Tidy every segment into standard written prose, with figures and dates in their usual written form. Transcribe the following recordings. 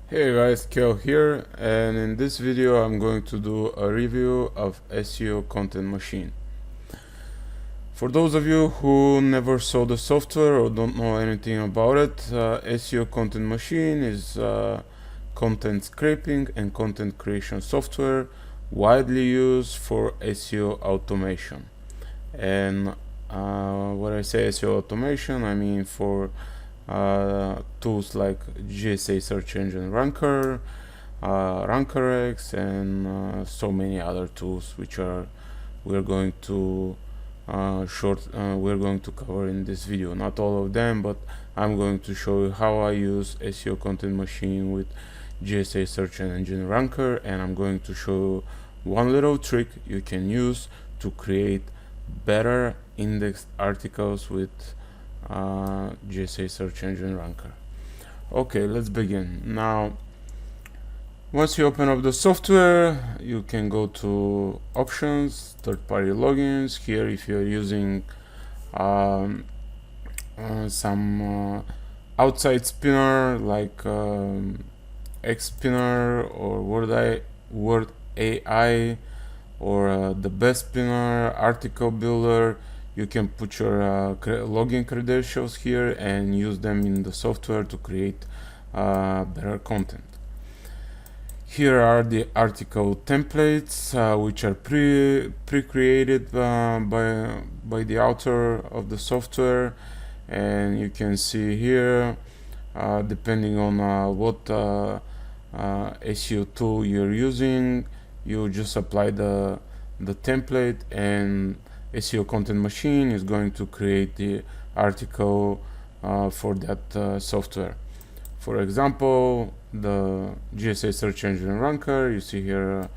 Hey guys, Kel here, and in this video I'm going to do a review of SEO Content Machine. For those of you who never saw the software or don't know anything about it, SEO Content Machine is content scraping and content creation software widely used for SEO automation. And when I say SEO automation, I mean for tools like GSA Search Engine Ranker, RankerX, and so many other tools which we're going to cover in this video. Not all of them, but I'm going to show you how I use SEO Content Machine with GSA Search Engine Ranker, and I'm going to show you one little trick you can use to create better indexed articles with GSA Search Engine Ranker. Okay, let's begin. Now, once you open up the software, you can go to options, third-party logins. Here, if you're using some outside spinner like Xspinner or Word AI or the best spinner, article builder, you can put your login credentials here and use them in the software to create better content. Here are the article templates which are pre-created by the author of the software, and you can see here depending on what SEO tool you're using, you just apply the template and SEO Content Machine is going to create the article for that software. For example, the GSA Search Engine Ranker, you see here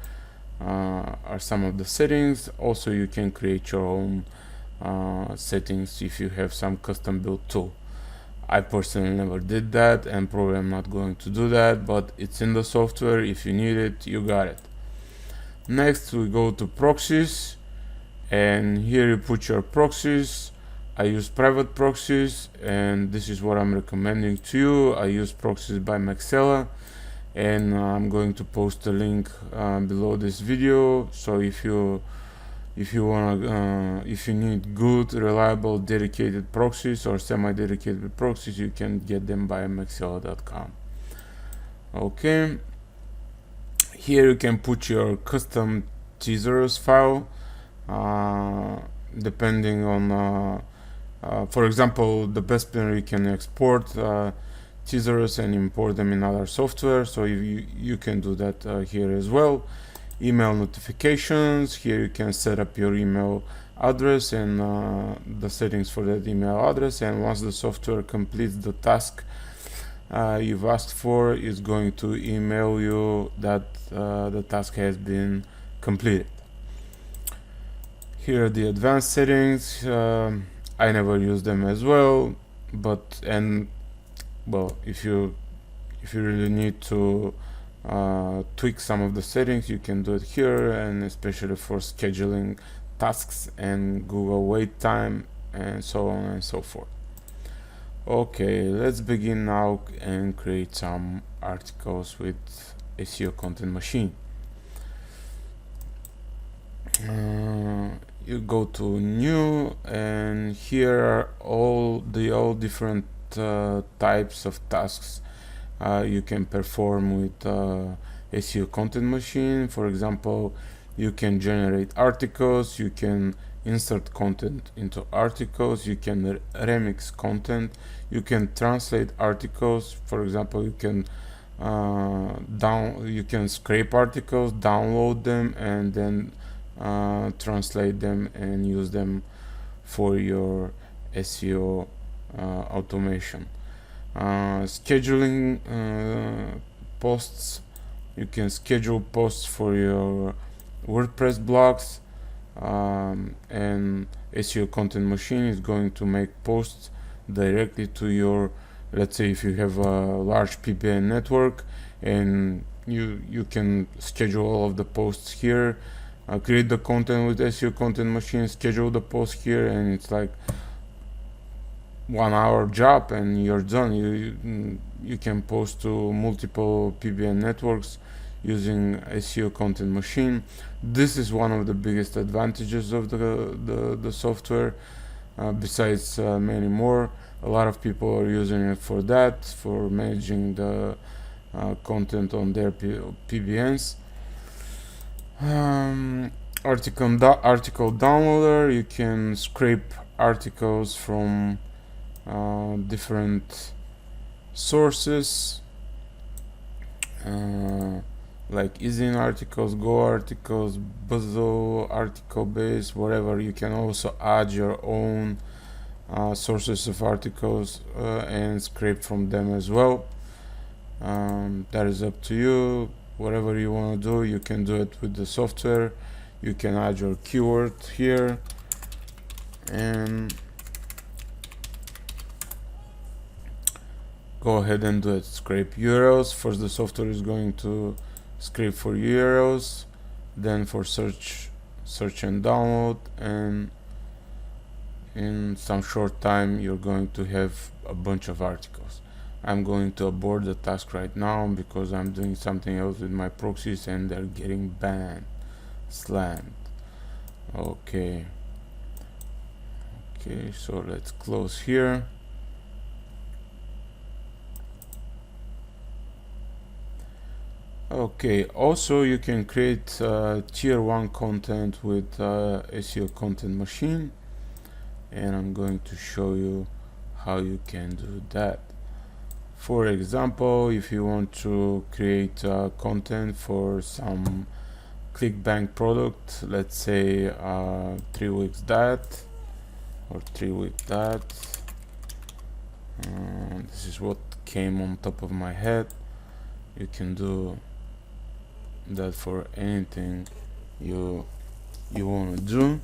are some of the settings. Also, you can create your own settings if you have some custom built tool. I personally never did that, and probably I'm not going to do that, but it's in the software. If you need it, you got it. Next, we go to proxies, and here you put your proxies. I use private proxies, and this is what I'm recommending to you. I use proxies by Maxella, and I'm going to post a link below this video. So if you need good, reliable, dedicated proxies or semi-dedicated proxies, you can get them by maxella.com. Okay. Here you can put your custom teasers file, depending on for example, the best spinner, you can export teasers and import them in other software, so you can do that here as well. Email notifications, here you can set up your email address and the settings for that email address, and once the software completes the task you've asked for, is going to email you that the task has been completed. Here are the advanced settings. I never use them as well, but if you really need to tweak some of the settings, you can do it here, and especially for scheduling tasks and Google wait time and so on and so forth. Okay, let's begin now and create some articles with SEO Content Machine. You go to new, and here are all different types of tasks you can perform with SEO Content Machine. For example, you can generate articles, you can insert content into articles, you can remix content, you can translate articles. For example, you can scrape articles, download them, and then translate them and use them for your SEO automation. Scheduling posts, you can schedule posts for your WordPress blogs, and SEO Content Machine is going to make posts directly to your, let's say if you have a large PPN network, and you can schedule all of the posts here, create the content with SEO Content Machine, schedule the post here, and it's like 1 hour job and you're done. you can post to multiple PBN networks using SEO Content Machine. This is one of the biggest advantages of the software, besides many more. A lot of people are using it for that, for managing the content on their PBNs. Article downloader, you can scrape articles from different sources, like Easy articles, Go articles, Buzzle article base, whatever. You can also add your own sources of articles and scrape from them as well. That is up to you. Whatever you want to do, you can do it with the software. You can add your keyword here and go ahead and do it. Scrape URLs. First, the software is going to scrape for URLs, then for search and download, and in some short time you're going to have a bunch of articles. I'm going to abort the task right now because I'm doing something else with my proxies and they're getting banned, slammed. Okay, so let's close here. Okay, also you can create tier 1 content with SEO Content Machine, and I'm going to show you how you can do that. For example, if you want to create content for some ClickBank product, let's say 3 weeks that, or 3 week that, this is what came on top of my head. You can do that for anything you want to do.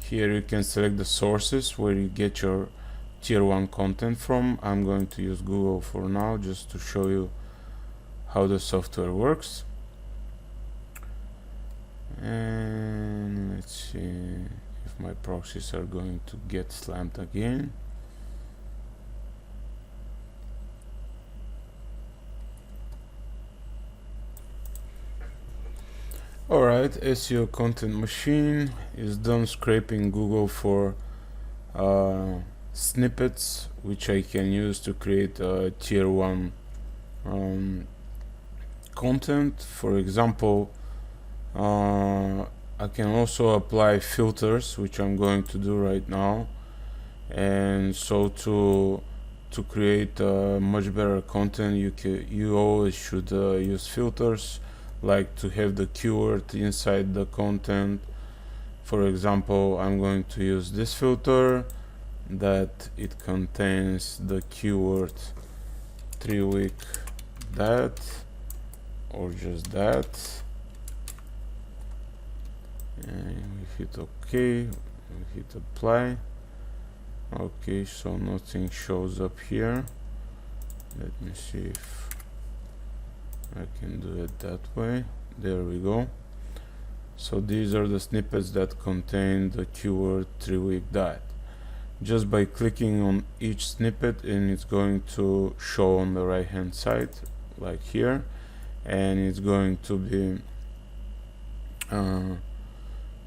Here you can select the sources where you get your tier 1 content from. I'm going to use Google for now just to show you how the software works. And let's see if my proxies are going to get slammed again. Alright, SEO Content Machine is done scraping Google for snippets, which I can use to create tier 1 content. For example, I can also apply filters, which I'm going to do right now. And so to create much better content, you always should use filters, like to have the keyword inside the content. For example, I'm going to use this filter that it contains the keyword 3 week that, or just that, and we hit OK, we hit apply. Okay, so nothing shows up here. Let me see if I can do it that way. There we go. So these are the snippets that contain the keyword 3 week diet. Just by clicking on each snippet, and it's going to show on the right hand side, like here, and it's going to be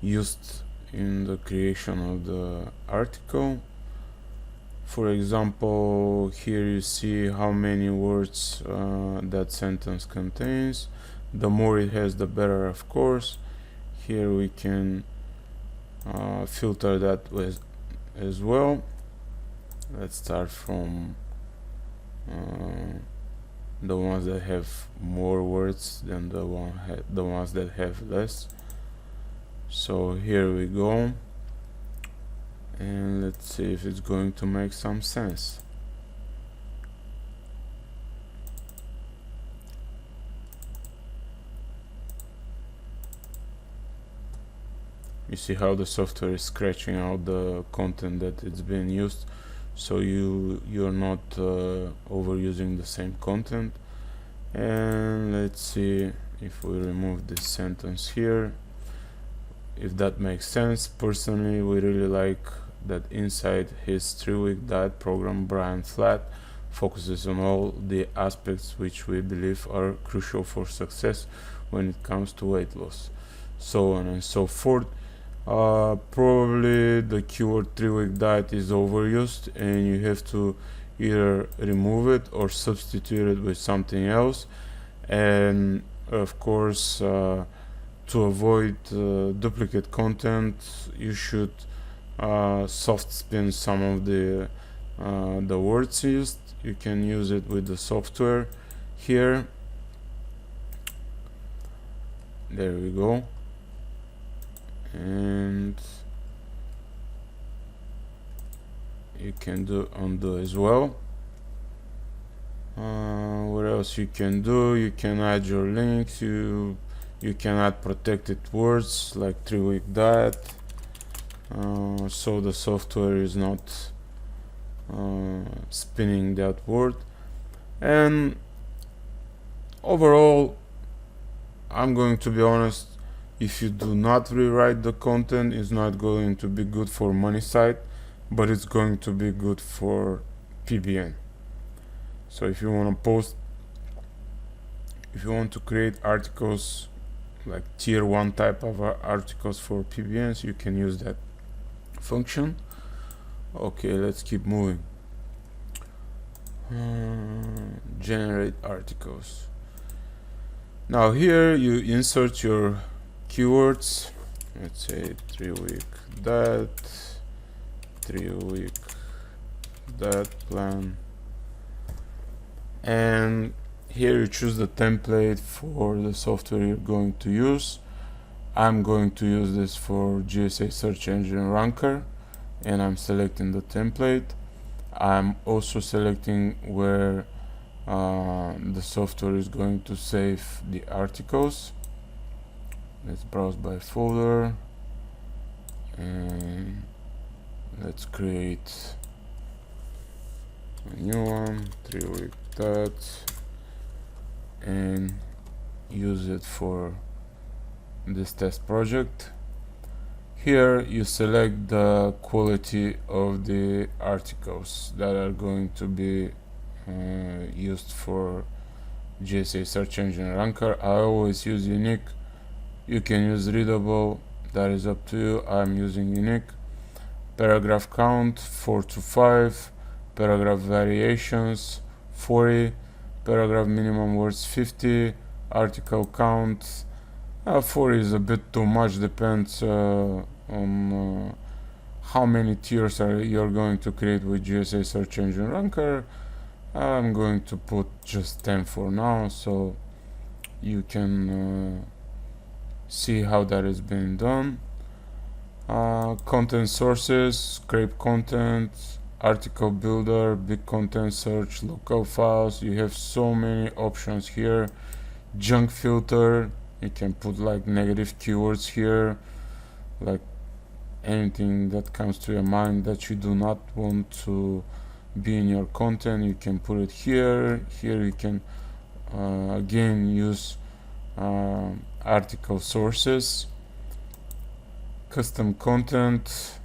used in the creation of the article. For example, here you see how many words that sentence contains. The more it has, the better, of course. Here we can filter that as well. Let's start from the ones that have more words than the ones that have less. So here we go, and let's see if it's going to make some sense. You see how the software is scratching out the content that it's being used, so you're not overusing the same content. And let's see if we remove this sentence here. if that makes sense. Personally, we really like that inside his 3-week diet program, Brian Flatt focuses on all the aspects which we believe are crucial for success when it comes to weight loss, so on and so forth. Probably the keyword 3-week diet is overused and you have to either remove it or substitute it with something else. And of course, to avoid duplicate content, you should soft spin some of the words used. You can use it with the software here. There we go. And you can do undo as well. What else you can do? You can add your links. You can add protected words like 3-week diet, so the software is not spinning that word. And overall, I'm going to be honest, if you do not rewrite the content, it's not going to be good for money site, but it's going to be good for PBN. So if you want to post, if you want to create articles like tier 1 type of articles for PBNs, you can use that function. Okay, let's keep moving. Generate articles. Now here you insert your keywords. Let's say 3-week diet, 3-week diet plan, and here you choose the template for the software you're going to use. I'm going to use this for GSA search engine ranker, and I'm selecting the template. I'm also selecting where the software is going to save the articles. Let's browse by folder and let's create a new one, 3-week diet, and use it for this test project. Here you select the quality of the articles that are going to be used for GSA search engine ranker. I always use unique. You can use readable, that is up to you. I'm using unique. Paragraph count 4 to 5, paragraph variations 40, paragraph minimum words 50, article count 40 is a bit too much, depends on how many tiers you're going to create with GSA search engine ranker. I'm going to put just 10 for now, so you can see how that is being done. Content sources, scrape content, article builder, big content search, local files. You have so many options here. Junk filter, you can put like negative keywords here, like anything that comes to your mind that you do not want to be in your content, you can put it here. Here you can again use article sources, custom content,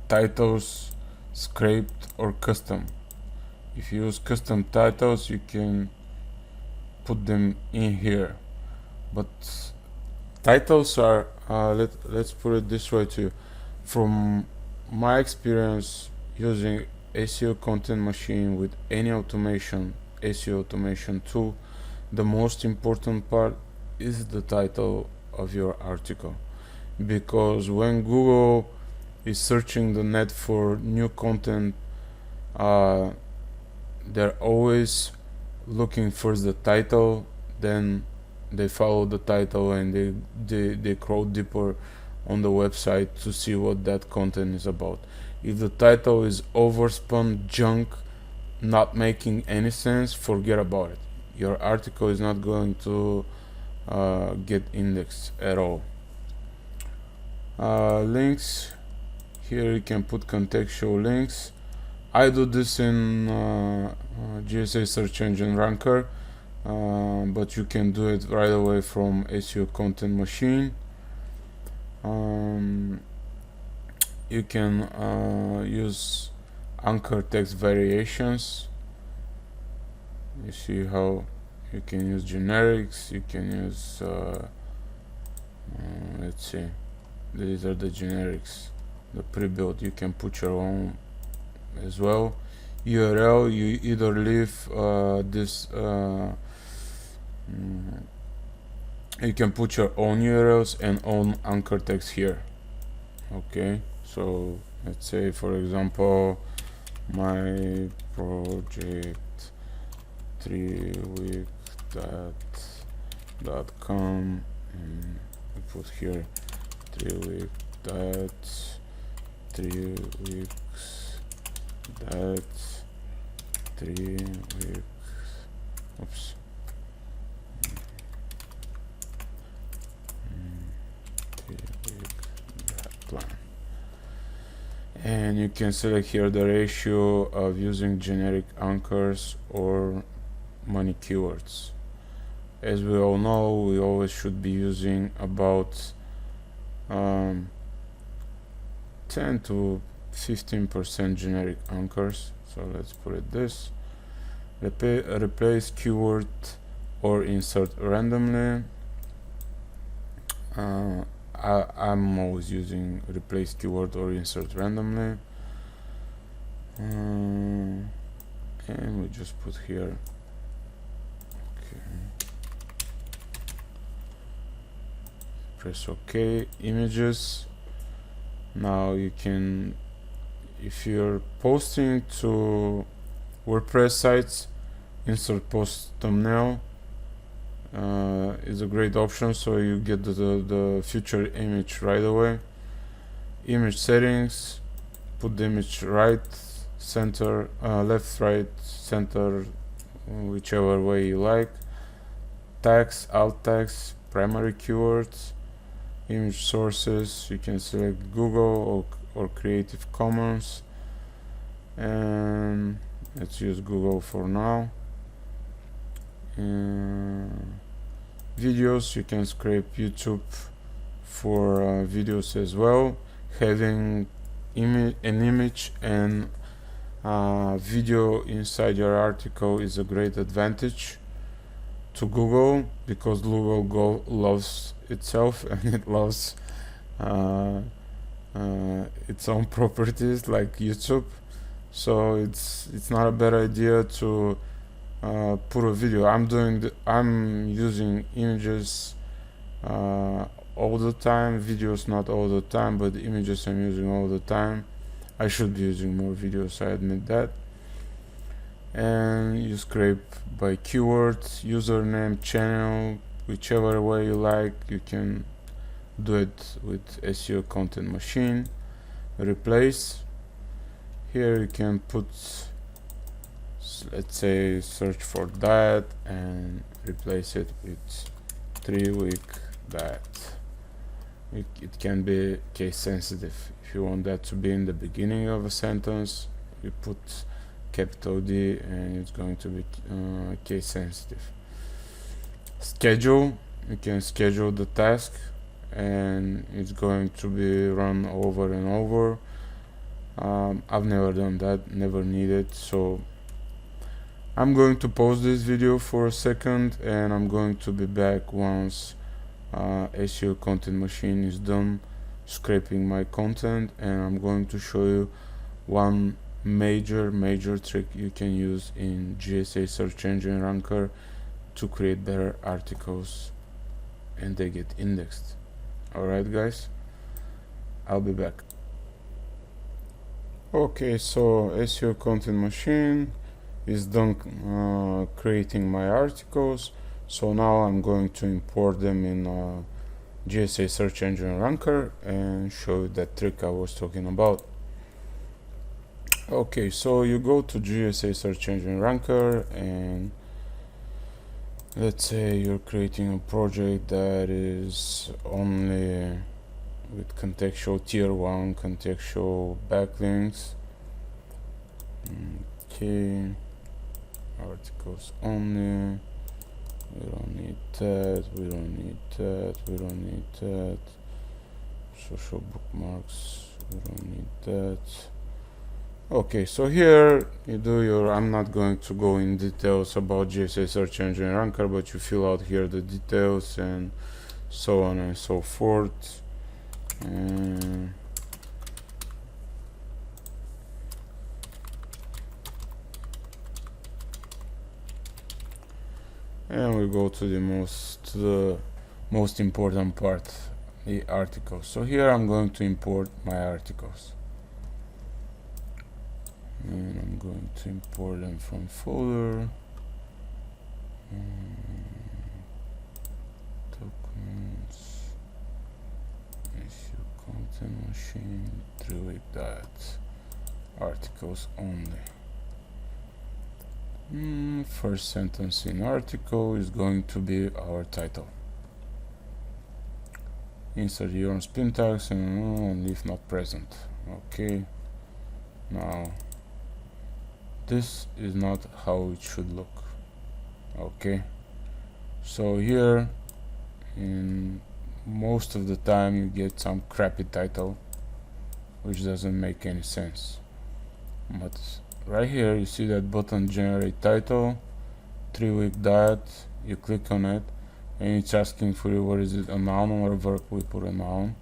titles, scraped or custom. If you use custom titles, you can put them in here, but titles are let's put it this way to you. From my experience using SEO Content Machine with any automation, SEO automation tool, the most important part is the title of your article, because when Google is searching the net for new content, they're always looking first the title, then they follow the title and they crawl deeper on the website to see what that content is about. If the title is overspun junk, not making any sense, forget about it. Your article is not going to get indexed at all. Links, here you can put contextual links. I do this in GSA search engine ranker, but you can do it right away from SEO Content Machine. You can use anchor text variations. You see how you can use generics, you can use let's see, these are the generics, the pre-built. You can put your own as well. URL, you either leave this you can put your own URLs and own anchor text here. Okay, so let's say for example my project 3week.com, and we put here 3week.3weeks.3weeks. Oops. 3-week plan. And you can select here the ratio of using generic anchors or money keywords. As we all know, we always should be using about 10 to 15% generic anchors. So let's put it this. Replace keyword or insert randomly. I'm always using replace keyword or insert randomly, and we just put here. Okay. Press OK. Images. Now you can, if you're posting to WordPress sites, insert post thumbnail is a great option, so you get the future image right away. Image settings, put the image right, center, left, right, center, whichever way you like. Tags, alt tags, primary keywords. Image sources, you can select Google or Creative Commons, and let's use Google for now. Videos, you can scrape YouTube for videos as well. Having an image and video inside your article is a great advantage to Google, because Google loves itself and it loves its own properties like YouTube. So it's not a bad idea to put a video. I'm using images all the time, videos not all the time, but images I'm using all the time. I should be using more videos, I admit that. And you scrape by keywords, username, channel, whichever way you like. You can do it with SEO Content Machine. Replace, here you can put, let's say, search for that and replace it with 3-week that. It can be case sensitive. If you want that to be in the beginning of a sentence, you put capital D and it's going to be case sensitive. Schedule, you can schedule the task and it's going to be run over and over. I've never done that, never needed, so I'm going to pause this video for a second and I'm going to be back once SEO Content Machine is done scraping my content, and I'm going to show you one major trick you can use in GSA search engine ranker to create better articles and they get indexed. Alright guys, I'll be back. Okay, so SEO Content Machine is done creating my articles, so now I'm going to import them in GSA search engine ranker and show you that trick I was talking about. Okay, so you go to GSA search engine ranker and let's say you're creating a project that is only with contextual tier 1 contextual backlinks. Okay, articles only, we don't need that, we don't need that, we don't need that. social bookmarks, we don't need that. Okay, so here you do your, I'm not going to go in details about GSA search engine ranker, but you fill out here the details and so on and so forth. And we go to the most important part, the articles. So here I'm going to import my articles, and I'm going to import them from folder, documents, SEO Content Machine, 3-week diet, articles only. First sentence in article is going to be our title. Insert your spin tags and if not present. Okay. Now this is not how it should look. Okay. So here, in most of the time, you get some crappy title, which doesn't make any sense. But right here, you see that button, generate title, 3-week diet. You click on it, and it's asking for you, what is it, a noun or a verb? We put a noun.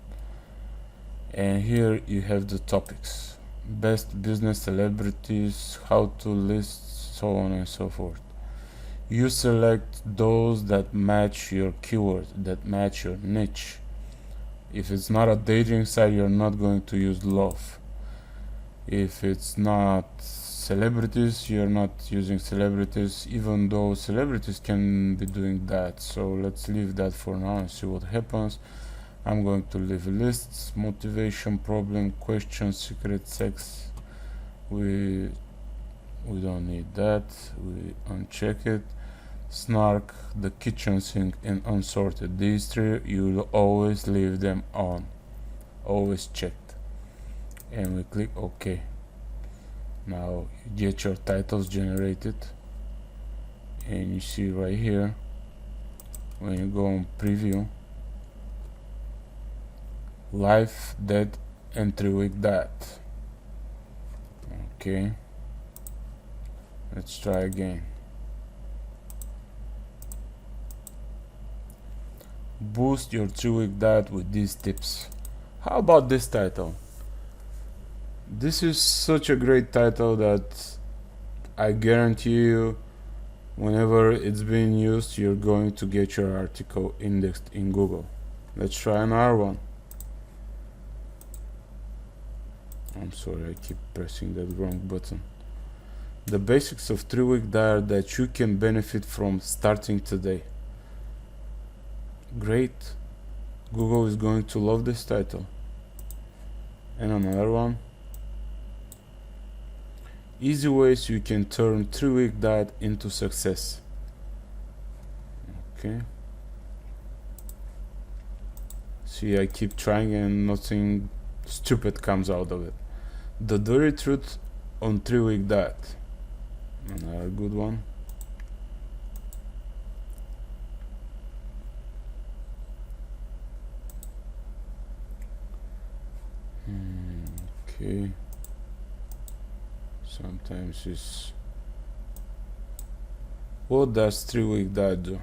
And here you have the topics: best business celebrities, how to list, so on and so forth. You select those that match your keyword, that match your niche. If it's not a dating site, you're not going to use love. If it's not celebrities, you're not using celebrities, even though celebrities can be doing that. So let's leave that for now and see what happens. I'm going to leave lists, motivation, problem, question, secret, sex. We don't need that. We uncheck it. Snark, the kitchen sink, and unsorted. These three, you'll always leave them on, always checked. And we click OK. Now you get your titles generated, and you see right here, when you go on preview, life, dead, and 3-week diet. Okay, let's try again. Boost your 3-week diet with these tips. How about this title? This is such a great title that I guarantee you, whenever it's being used, you're going to get your article indexed in Google. Let's try another one. I'm sorry, I keep pressing that wrong button. The basics of 3-week diet that you can benefit from starting today. Great. Google is going to love this title. And another one. Easy ways you can turn 3-week diet into success. Okay. See, I keep trying and nothing stupid comes out of it. The dirty truth on 3-week diet. Another good one. Okay. Sometimes it's, what does 3-week diet do?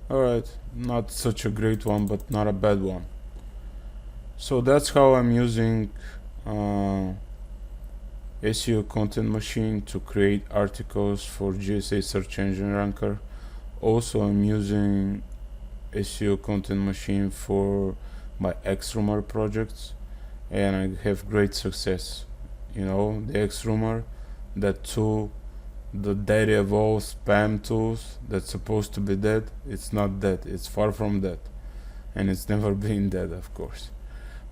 Alright, not such a great one, but not a bad one. So that's how I'm using SEO Content Machine to create articles for GSA Search Engine Ranker. Also, I'm using SEO Content Machine for my X-Rumor projects, and I have great success. You know, the X-Rumor, that tool, the daily evolve spam tools that's supposed to be dead, it's not dead, it's far from dead, and it's never been dead, of course.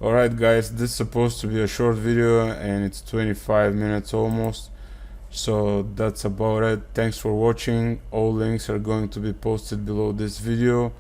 Alright guys, this is supposed to be a short video and it's 25 minutes almost, so that's about it. Thanks for watching. All links are going to be posted below this video.